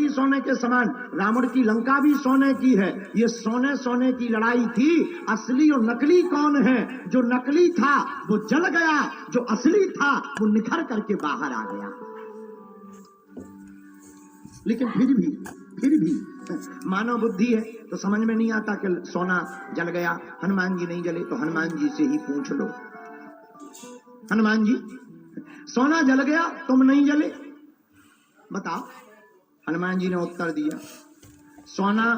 भी सोने के समान, रावण की लंका भी सोने की है। ये सोने सोने की लड़ाई थी। असली और नकली कौन है? जो नकली था वो जल गया, जो असली था वो निखर करके बाहर आ गया। लेकिन फिर भी मानव बुद्धि है तो समझ में नहीं आता कि सोना जल गया, हनुमान जी नहीं जले, तो हनुमान जी से ही पूछ लो। हनुमान जी, सोना जल गया तुम नहीं जले, बताओ। हनुमान जी ने उत्तर दिया, सोना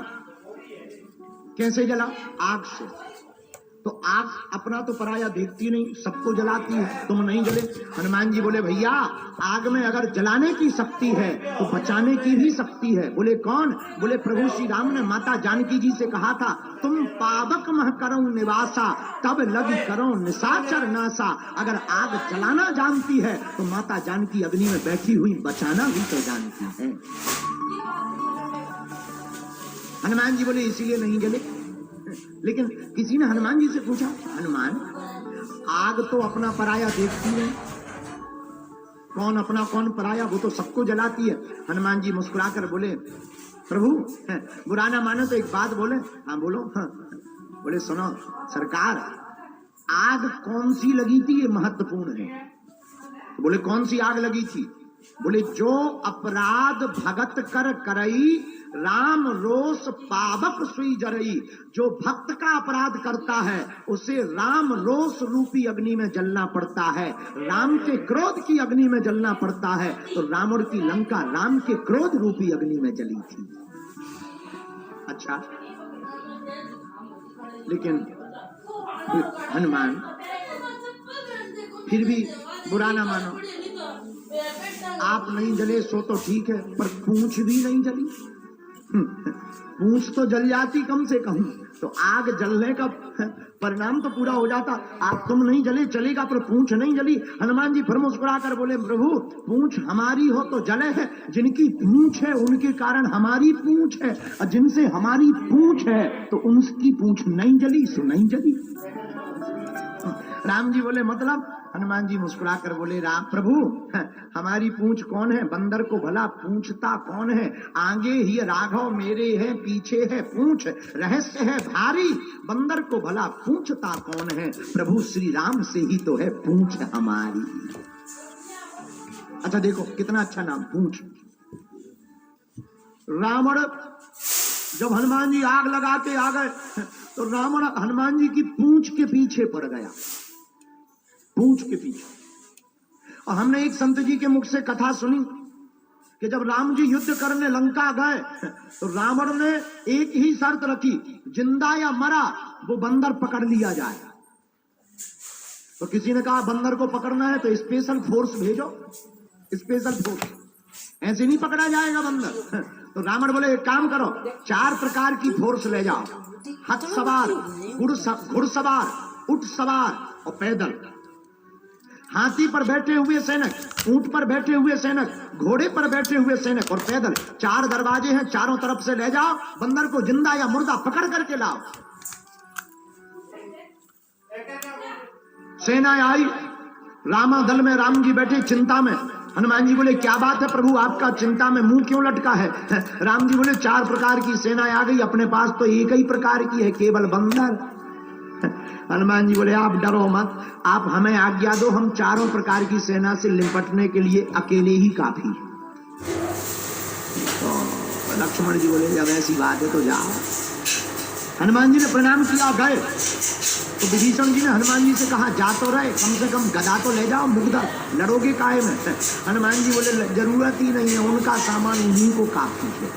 कैसे जला? आग से। तो आग अपना तो पराया देखती नहीं, सबको जलाती है, तुम नहीं जले। हनुमान जी बोले, भैया आग में अगर जलाने की शक्ति है तो बचाने की भी शक्ति है। बोले कौन? बोले प्रभु श्री राम ने माता जानकी जी से कहा था, तुम पावक मह करो निवासा, तब लगी करो निशाचर नासा। अगर आग जलाना जानती है तो माता जानकी अग्नि में बैठी हुई बचाना भी तो जानती है। हनुमान जी बोले इसीलिए नहीं जले। लेकिन किसी ने हनुमान जी से पूछा, हनुमान आग तो अपना पराया देखती है, कौन अपना कौन पराया, वो तो सबको जलाती है। हनुमान जी मुस्कुराकर बोले, प्रभु बुरा ना मानो तो एक बात बोले। हाँ बोलो। हाँ। बोले सुनो सरकार, आग कौन सी लगी थी ये महत्वपूर्ण है। तो बोले कौन सी आग लगी थी? बोले जो अपराध भगत कर करई, राम रोष पावक सुई जरई। जो भक्त का अपराध करता है उसे राम रोष रूपी अग्नि में जलना पड़ता है, राम के क्रोध की अग्नि में जलना पड़ता है। तो रावण की लंका राम के क्रोध रूपी अग्नि में जली थी। अच्छा, लेकिन हनुमान फिर भी बुरा ना मानो, आप नहीं जले सो तो ठीक है, पर पूंछ भी नहीं जली। पूंछ तो जल जाती कम से कम, तो आग जलने का परिणाम तो पूरा हो जाता। आप तुम नहीं जले चलेगा, पर पूंछ नहीं जली। हनुमान जी फिर मुस्कुरा कर बोले, प्रभु पूंछ हमारी हो तो जले है, जिनकी पूंछ है उनके कारण हमारी पूंछ है, और जिनसे हमारी पूंछ है तो उनकी पूंछ नहीं जली सो नहीं जली। राम जी बोले मतलब? हनुमान जी मुस्कुरा कर बोले, राम प्रभु हमारी पूंछ कौन है? बंदर को भला पूंछता कौन है? आगे ही राघव मेरे है, पीछे है पूंछ, रहस्य है भारी, बंदर को भला पूंछता कौन है? प्रभु श्री राम से ही तो है पूंछ हमारी। अच्छा देखो कितना अच्छा नाम, पूंछ। रावण जब हनुमान जी आग लगा के आ गए तो रावण हनुमान जी की पूंछ के पीछे पड़ गया, पूंछ के पीछे। और हमने एक संत जी के मुख से कथा सुनी कि जब राम जी युद्ध करने लंका गए तो रावण ने एक ही शर्त रखी, जिंदा या मरा वो बंदर पकड़ लिया जाए। तो किसी ने कहा बंदर को पकड़ना है तो स्पेशल फोर्स भेजो, स्पेशल फोर्स, ऐसे नहीं पकड़ा जाएगा बंदर। तो रावण बोले एक काम करो, 4 प्रकार की फोर्स ले जाओ, हाथ सवार, घुड़सवार, ऊंट सवार और पैदल। हाथी पर बैठे हुए सैनिक, ऊंट पर बैठे हुए सैनिक, घोड़े पर बैठे हुए सैनिक और पैदल। 4 दरवाजे हैं, चारों तरफ से ले जाओ, बंदर को जिंदा या मुर्दा पकड़ करके लाओ। सेना आई, रामा दल में राम जी बैठे चिंता में। हनुमान जी बोले क्या बात है प्रभु, आपका चिंता में मुंह क्यों लटका है? राम जी बोले 4 प्रकार की सेना आ गई, अपने पास तो एक ही प्रकार की है, केवल बंदर। हनुमान जी बोले आप डरो मत, आप हमें आज्ञा दो, हम 4 प्रकार की सेना से निपटने के लिए अकेले ही काफी। तो लक्ष्मण जी बोले जब ऐसी बात है तो जाओ। हनुमान जी ने प्रणाम किया, गए। तो विभीषण जी ने हनुमान जी से कहा जा तो रहे, कम से कम गदा तो ले जाओ, मुग्धा लड़ोगे काहे में? हनुमान जी बोले जरूरत ही नहीं है, उनका सामान उन्हीं को काफी है।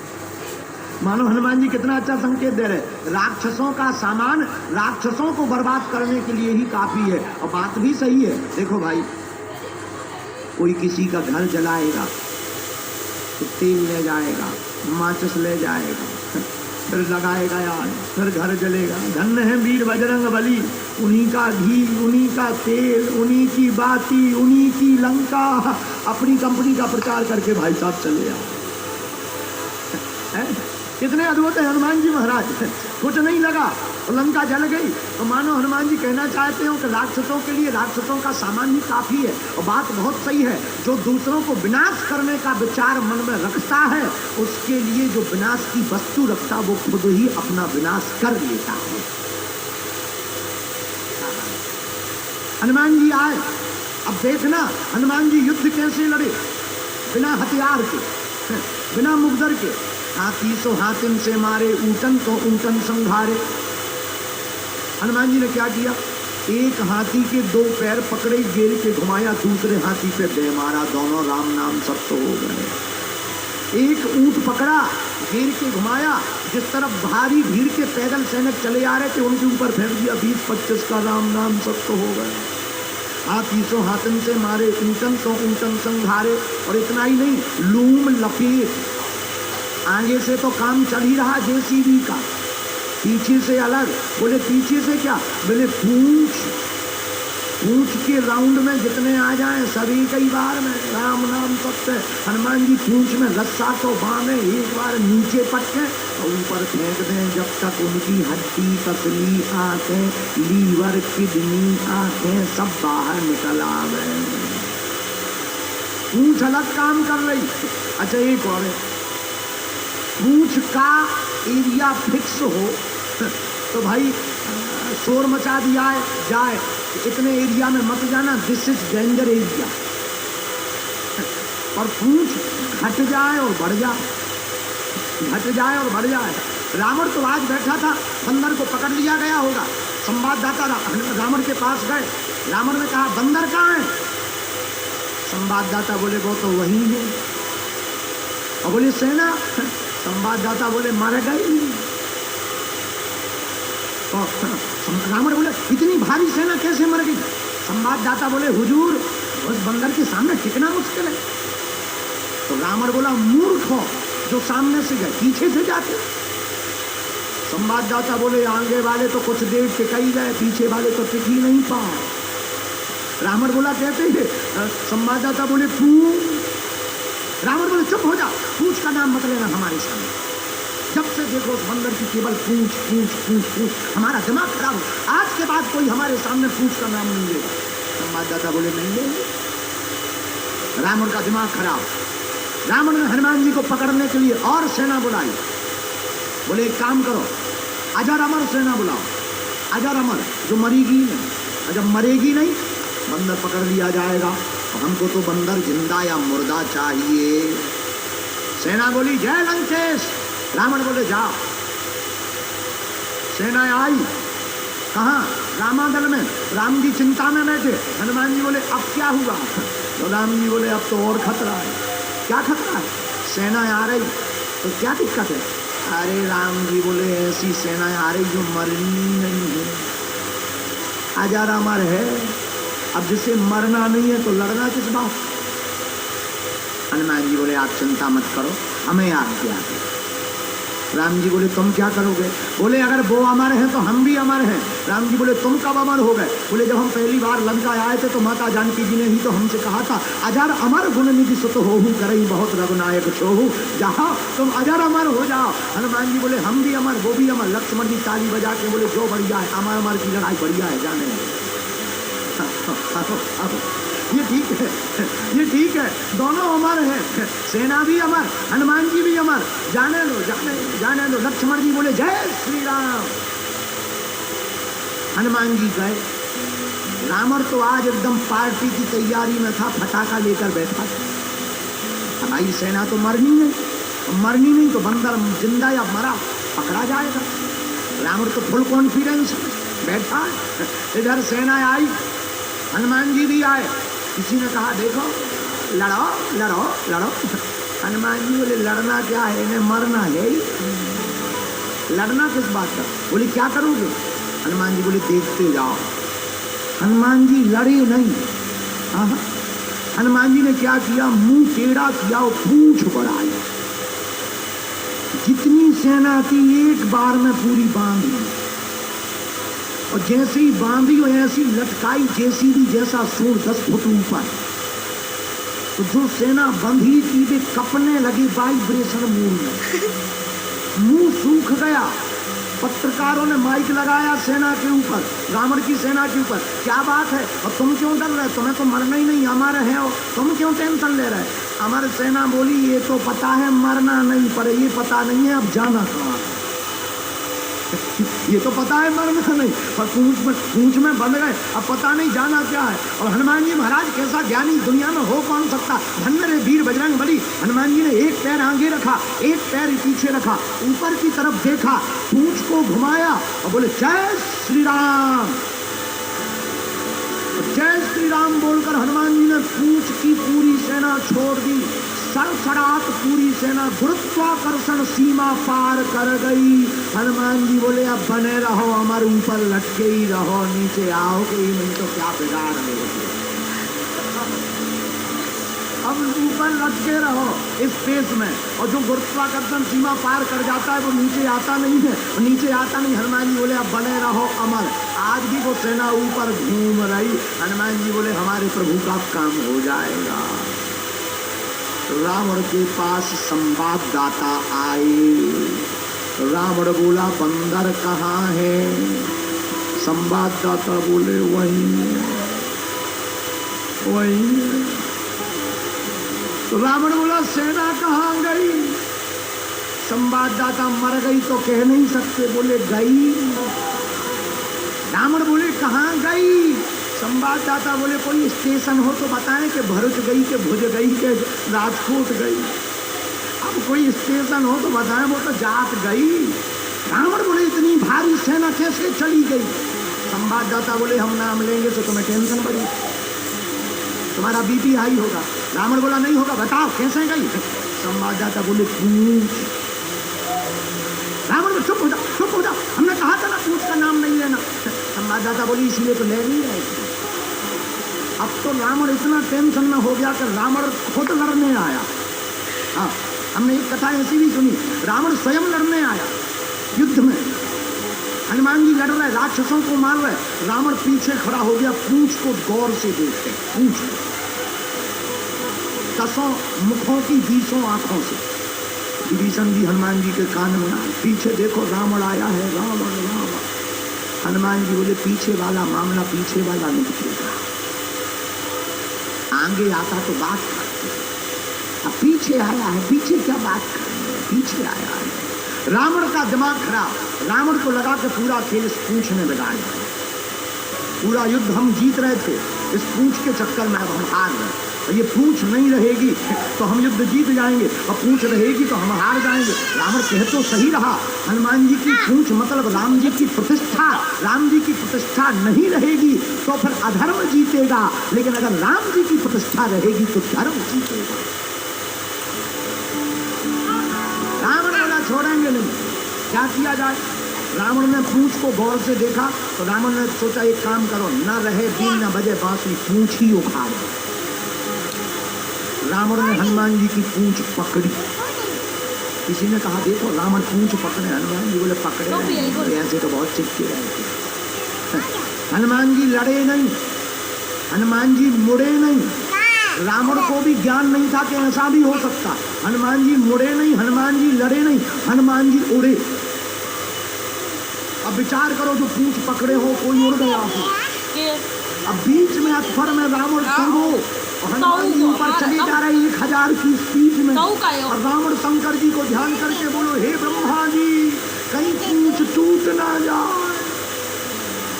मानो हनुमान जी कितना अच्छा संकेत दे रहे, राक्षसों का सामान राक्षसों को बर्बाद करने के लिए ही काफी है। और बात भी सही है। देखो भाई, कोई किसी का घर जलाएगा तो तेल ले जाएगा, माचिस ले जाएगा, फिर लगाएगा यार, फिर घर जलेगा। धन्य है वीर बजरंग बली, उन्हीं का घी, उन्हीं का तेल, उन्हीं की बाती, उन्हीं की लंका, अपनी कंपनी का प्रचार करके भाई साहब चले आओ। कितने अद्भुत है हनुमान जी महाराज। कुछ नहीं लगा, तो लंका जल गई। तो मानो हनुमान जी कहना चाहते हो कि राक्षसों के लिए राक्षसों का सामान ही काफी है। और बात बहुत सही है, जो दूसरों को विनाश करने का विचार मन में रखता है उसके लिए जो विनाश की वस्तु रखता वो खुद ही अपना विनाश कर लेता है। हनुमान जी आए, अब देखना हनुमान जी युद्ध कैसे लड़े, बिना हथियार के, बिना मुगदर के। हाथी सो हाथिन से मारे, ऊटन तो ऊटन संघारे। हनुमान जी ने क्या किया, एक हाथी के दो पैर पकड़े, घेर के घुमाया, दूसरे हाथी पे दे मारा, दोनों राम नाम सत्य हो गए। एक ऊंट पकड़ा, घेर के घुमाया, जिस तरफ भारी भीड़ के पैदल सैनिक चले आ रहे थे उनके ऊपर फेंक दिया, 20-25 का राम नाम सत्य हो गए। हाथी सो हाथन से मारे, ऊंटन तो ऊंटन संघारे। और इतना ही नहीं, लूम लपेट, आगे से तो काम चल ही रहा जेसीबी का, पीछे से अलग। बोले पीछे से क्या, बोले पूंछ के राउंड में जितने आ जाएं सभी कई बार में राम नाम सत्य। हनुमान जी पूंछ में रस्सा तो बांधे, एक बार नीचे पटके और ऊपर फेंक दें, जब तक उनकी हड्डी पसली आंखें, लीवर किडनी आंखें सब बाहर निकल आवे। पूंछ अलग काम कर रही। अच्छा एक और है, पूंछ का एरिया फिक्स हो तो भाई शोर मचा दिया है, जाए इतने एरिया में मत जाना, दिस इज डेंजर एरिया। और पूंछ घट जाए और बढ़ जाए, घट जाए और बढ़ जाए। रावण तो आज बैठा था, बंदर को पकड़ लिया गया होगा। संवाददाता रावण के पास गए, रावण ने कहा बंदर कहाँ है? संवाददाता बोले वो तो वही है। और बोले सेना? संवाददाता बोले मर गई। रावण बोले इतनी भारी सेना कैसे मर गई? संवाददाता बोले हुजूर उस बंदर के सामने टिकना मुश्किल है। तो रावण बोला मूर्ख हो, जो सामने से गए पीछे से जाते। संवाददाता बोले आगे वाले तो कुछ देर टिक ही गए, पीछे वाले तो टिक ही नहीं पाए। रावण बोला कहते ही, संवाददाता बोले पूंछ। रावण बोले चुप हो जा, पूंछ का नाम मत लेना हमारे सामने। जब से देखो उस बंदर की केवल पूंछ पूंछ पूंछ पूंछ, हमारा दिमाग खराब हो। आज के बाद कोई हमारे सामने पूंछ का नाम नहीं लेगा। संवाददाता बोले नहीं लेंगे। रावण का दिमाग खराब। रावण ने हनुमान जी को पकड़ने के लिए और सेना बुलाई। बोले एक काम करो, अजर अमर सेना बुलाओ, अजर अमर जो मरेगी नहीं। जब मरेगी नहीं बंदर पकड़ लिया जाएगा। तो हमको तो बंदर जिंदा या मुर्दा चाहिए। सेना बोली जय लंकेश। रावण बोले जाओ। सेना आई, कहाँ? रामादल में। राम जी चिंता में बैठे। हनुमान जी बोले अब क्या हुआ? तो राम जी बोले अब तो और खतरा है। क्या खतरा है? सेना आ रही। तो क्या दिक्कत है? अरे राम जी बोले ऐसी सेना आ रही जो मरनी नहीं है, अजर अमर है। अब जिसे मरना नहीं है तो लड़ना किस बात? हनुमान जी बोले आप चिंता मत करो, हमें आज्ञा है। राम जी बोले तुम क्या करोगे? बोले अगर वो अमर हैं तो हम भी अमर हैं। राम जी बोले तुम कब अमर हो गए? बोले जब हम पहली बार लंका आए थे तो माता जानकी जी ने ही तो हमसे कहा था अजर अमर गुण निधि सुत होहु करई बहुत रघुनायक छोहु, जाओ तुम अजर अमर हो जाओ। हनुमान जी बोले हम भी अमर, वो भी अमर। लक्ष्मण जी ताली बजा के बोले जो बढ़िया है, अमर अमर की लड़ाई बढ़िया है, जाने ये ठीक है, ये ठीक है, दोनों अमर हैं, सेना भी अमर, हनुमान जी भी अमर, जाने लो जाने लो। लक्ष्मण जी बोले जय श्री राम। हनुमान जी गए। रावण तो आज एकदम पार्टी की तैयारी में था, फटाका लेकर बैठा था। भाई सेना तो मरनी नहीं तो बंदर जिंदा या मरा पकड़ा जाएगा। रावण तो फुल कॉन्फिडेंस बैठा। इधर सेना आई, हनुमान जी भी आए। किसी ने कहा देखो लड़ो लड़ो लड़ो। हनुमान जी बोले लड़ना क्या है, इन्हें मरना है। लड़ना किस बात का? बोले क्या करोगे? हनुमान जी बोले देखते जाओ। हनुमान जी लड़े नहीं। हनुमान जी ने क्या किया, मुंह टेढ़ा किया और पूंछ बढ़ाई। जितनी सेना थी एक बार में पूरी बांध ली, और जैसे ही बांधी और ऐसी लटकाई जेसीबी जैसा सूर 10 फुट ऊपर। तो जो सेना बंधी थी वे कपने लगी वाइब्रेशन मुंह में, मुंह सूख गया। पत्रकारों ने माइक लगाया सेना के ऊपर, रावण की सेना के ऊपर, क्या बात है और तुम क्यों डर रहे, तुम्हें तो मरना ही नहीं, हमारे हैं हो, तुम क्यों टेंशन ले रहे। हमारी सेना बोली ये तो पता है मरना नहीं, पर ये पता नहीं है अब जाना कहाँ। ये तो पता है मरना नहीं, पर पूंछ में बंध गए, अब पता नहीं जाना क्या है। और हनुमान जी महाराज कैसा ज्ञानी दुनिया में हो कौन सकता। धन्य रे वीर बजरंग बली। हनुमान जी ने एक पैर आगे रखा, एक पैर पीछे रखा, ऊपर की तरफ देखा, पूंछ को घुमाया और बोले जय श्री राम। जय श्री राम बोलकर हनुमान जी ने पूंछ की पूरी सेना छोड़ दी। सड़सड़ाहट पूरी सेना गुरुत्वाकर्षण सीमा पार कर गई। हनुमान जी बोले अब बने रहो, हमारे ऊपर लटके ही रहो, नीचे आओगे ही नहीं तो क्या बिगाड़ लोगे। अब ऊपर लटके रहो इस स्पेस में, और जो गुरुत्वाकर्षण सीमा पार कर जाता है वो नीचे आता नहीं है, नीचे आता नहीं। हनुमान जी बोले अब बने रहो अमर। आज भी वो सेना ऊपर घूम रही। हनुमान जी बोले हमारे प्रभु का काम हो जाएगा। रावण के पास संवाददाता आए। रावण बोला बंदर कहाँ है। संवाददाता बोले वहीं वहीं। तो रावण बोला सेना कहाँ गई। संवाददाता मर गई तो कह नहीं सकते, बोले गई। रावण बोले कहाँ गई। संवाददाता बोले कोई स्टेशन हो तो बताएं कि भरूच गई के भुज गई के राजकोट गई। अब कोई स्टेशन हो तो बताएं, वो तो जाट गई। रावण बोले इतनी भारी सेना कैसे चली गई। संवाददाता बोले हम नाम लेंगे तो तुम्हें टेंशन बढ़ी, तुम्हारा बीपी हाई होगा। रावण बोला नहीं होगा, बताओ कैसे गई। संवाददाता बोले पूंछ। रावण बोले चुप हो जा, चुप हो जा, हमने कहा था ना पूंछ का नाम नहीं लेना। संवाददाता बोली इसलिए तो ले नहीं रहे। अब तो रावण इतना टेंशन में हो गया कि रावण खुद लड़ने आया। हाँ, हमने एक कथा ऐसी भी सुनी, रावण स्वयं लड़ने आया युद्ध में। हनुमान जी लड़ रहे, राक्षसों को मार रहे, रावण पीछे खड़ा हो गया, पूंछ को गौर से देखते। पूंछ 10 मुखों की 20 आंखों से। विभीषण जी हनुमान जी के कान में आए, पीछे देखो रावण आया है, रावण रावण। हनुमान जी बोले पीछे वाला मामला पीछे वाला निपटेगा, आगे आता तो बात करते। अब पीछे आया है, पीछे क्या बात करेंगे, पीछे आया है। रावण का दिमाग खराब। रावण को लगा कि पूरा खेल इस पूंछ ने बिगाड़ दिया। पूरा युद्ध हम जीत रहे थे, इस पूंछ के चक्कर में अब हम हार गए। ये पूंछ नहीं रहेगी तो हम युद्ध जीत जाएंगे, और पूंछ रहेगी तो हम हार जाएंगे। रावण कह तो सही रहा, हनुमान जी की पूंछ मतलब राम जी की प्रतिष्ठा। राम जी की प्रतिष्ठा नहीं रहेगी तो फिर अधर्म जीतेगा, लेकिन अगर राम जी की प्रतिष्ठा रहेगी तो धर्म जीतेगा। रावण वाला छोड़ेंगे नहीं, क्या किया जाए। रावण ने पूंछ को गौर से देखा तो रावण ने सोचा एक काम करो, न रहे दिन न बजे बांसुरी, पूंछ ही उखाड़ दो। रावण ने हनुमान जी की पूंछ पकड़ी। किसी ने कहा देखो रावण पूंछ पकड़े, हनुमान जी बोले पकड़े ऐसे तो बहुत चिपके रहे। हनुमान जी लड़े नहीं, हनुमान जी मुड़े नहीं। रावण को भी ज्ञान नहीं था कि ऐसा भी हो सकता। हनुमान जी मुड़े नहीं, हनुमान जी लड़े नहीं, हनुमान जी उड़े। अब विचार करो जो पूंछ पकड़े हो कोई उड़ गया हो, अब बीच में अथर में रावण टंगो, हनुमान जी ऊपर चले जा रहे 1000 की स्पीड में, और रावण शंकर जी को ध्यान करके बोलो हे ब्रह्मा जी कहीं पूंछ टूट ना जाए,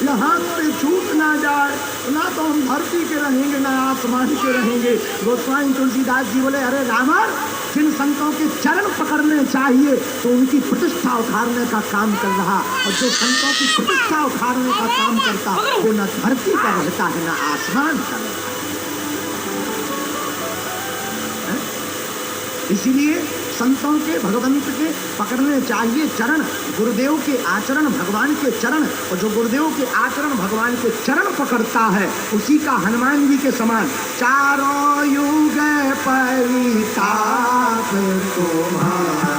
यहाँ पे छूट ना जाए, ना तो हम धरती के रहेंगे ना आसमान के रहेंगे। गोस्वामी तुलसीदास जी बोले अरे रावण जिन संतों के चरण पकड़ने चाहिए तो उनकी प्रतिष्ठा उखाड़ने का काम कर रहा, और जो संतों की प्रतिष्ठा उखाड़ने का काम करता वो न धरती पर रहता है न आसमान पर रहता है। इसीलिए संतों के भगवंत के पकड़ने चाहिए चरण, गुरुदेव के आचरण भगवान के चरण, और जो गुरुदेव के आचरण भगवान के चरण पकड़ता है उसी का हनुमान जी के समान चारों युग परिताप तुम्हारा।